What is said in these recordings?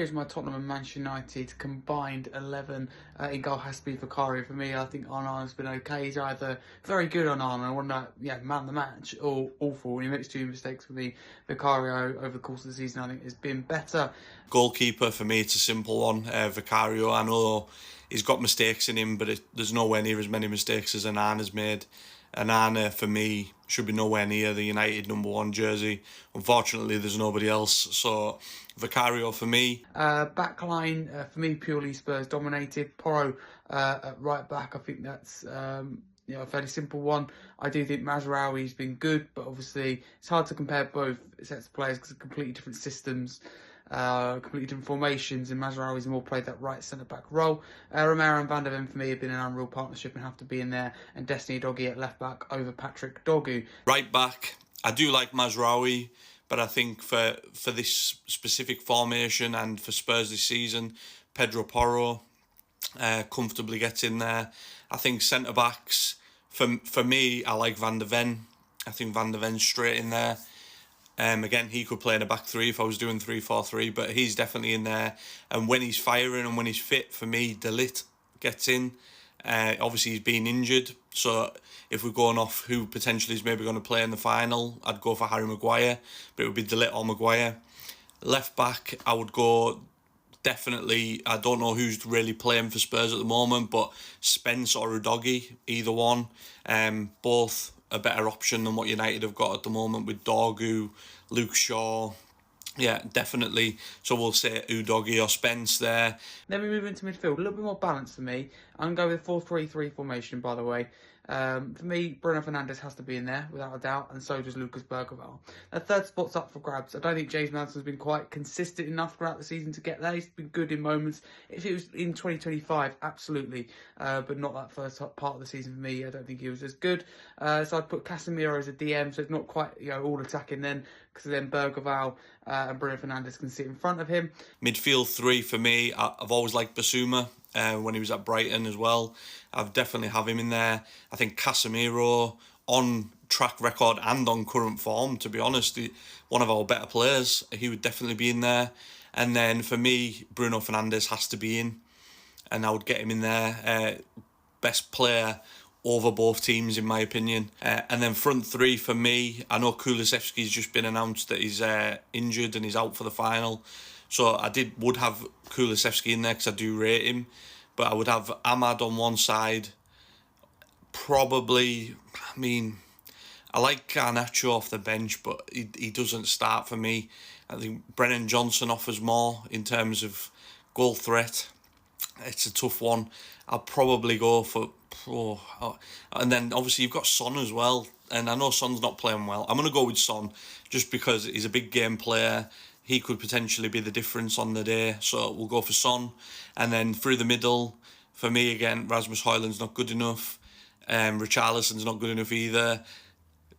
chose my Tottenham and Manchester United combined 11. In goal has to be Vicario for me. I think Onana's been okay. He's either very good Onana, one that man of the match, or awful. He makes 2 mistakes for me. Vicario over the course of the season I think has been better. Goalkeeper for me, it's a simple one. Vicario, I know he's got mistakes in him, but there's nowhere near as many mistakes as Onana's made. Onana, for me, should be nowhere near the United #1 jersey. Unfortunately, there's nobody else. So, Vicario for me. Backline, for me, purely Spurs dominated. Porro at right back, I think that's a fairly simple one. I do think Mazraoui's been good, but obviously it's hard to compare both sets of players because of completely different systems. Completely different formations, and Mazraoui's more played that right centre-back role. Romero and Van der Ven for me have been an unreal partnership and have to be in there, and Destiny Doggy at left-back over Patrick Dogu. Right back, I do like Mazraoui, but I think for this specific formation and for Spurs this season, Pedro Porro comfortably gets in there. I think centre-backs, for me, I like Van der Ven. I think Van der Ven's straight in there. Again, he could play in a back three if I was doing 3-4-3, but he's definitely in there. And when he's firing and when he's fit, for me, De Ligt gets in. Obviously, he's been injured, so if we're going off who potentially is maybe going to play in the final, I'd go for Harry Maguire, but it would be De Ligt or Maguire. Left back, I would go definitely, I don't know who's really playing for Spurs at the moment, but Spence or Udogie, either one. Both a better option than what United have got at the moment with Dorgu, Luke Shaw. Yeah, definitely. So we'll say Udogie or Spence there. Then we move into midfield. A little bit more balanced for me. I'm going to go with 4-3-3 formation, by the way. For me, Bruno Fernandes has to be in there, without a doubt, and so does Lucas Bergwijn. The third spot's up for grabs. I don't think James Maddison's been quite consistent enough throughout the season to get there. He's been good in moments. If it was in 2025, absolutely, but not that first part of the season for me. I don't think he was as good. So I'd put Casemiro as a DM, so it's not quite all attacking then, because then Bergwijn and Bruno Fernandes can sit in front of him. Midfield 3 for me, I've always liked Basuma. When he was at Brighton as well, I've definitely have him in there. I think Casemiro, on track record and on current form, to be honest, one of our better players, he would definitely be in there. And then for me, Bruno Fernandes has to be in, and I would get him in there. Best player over both teams, in my opinion. And then front 3 for me, I know Kulusevski's just been announced that he's injured and he's out for the final. So I would have Kulusevski in there because I do rate him. But I would have Ahmad on one side. Probably, I like Garnacho off the bench, but he doesn't start for me. I think Brennan Johnson offers more in terms of goal threat. It's a tough one. I'll probably go for... and then obviously you've got Son as well. And I know Son's not playing well. I'm going to go with Son just because he's a big game player. He could potentially be the difference on the day. So we'll go for Son. And then through the middle, for me again, Rasmus Højlund's not good enough. Richarlison's not good enough either.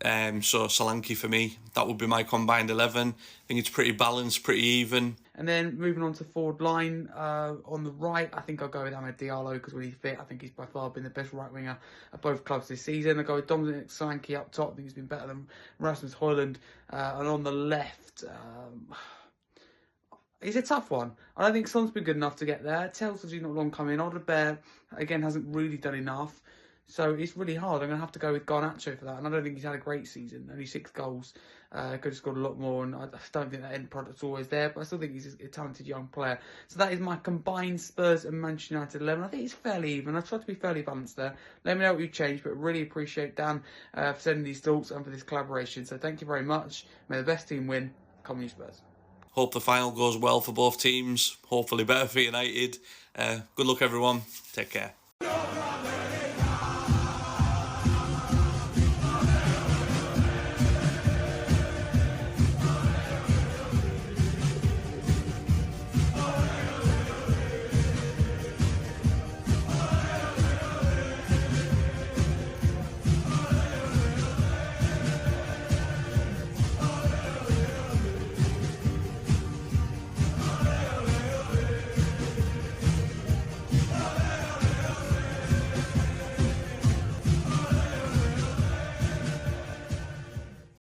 So Solanke for me, that would be my combined 11. I think it's pretty balanced, pretty even. And then moving on to forward line, on the right, I think I'll go with Amad Diallo because when he's fit, I think he's by far been the best right winger at both clubs this season. I'll go with Dominic Solanke up top. I think he's been better than Rasmus Højlund. And on the left, it's a tough one. I don't think Son's been good enough to get there. Tells he's not long coming. Alderweireld, again, hasn't really done enough. So it's really hard. I'm going to have to go with Garnacho for that. And I don't think he's had a great season. Only 6 goals. Could have scored a lot more. And I don't think that end product's always there. But I still think he's a talented young player. So that is my combined Spurs and Manchester United 11. I think it's fairly even. I tried to be fairly balanced there. Let me know what you've changed. But really appreciate Dan for sending these thoughts and for this collaboration. So thank you very much. May the best team win. Come on, you Spurs. Hope the final goes well for both teams. Hopefully better for United. Good luck, everyone. Take care.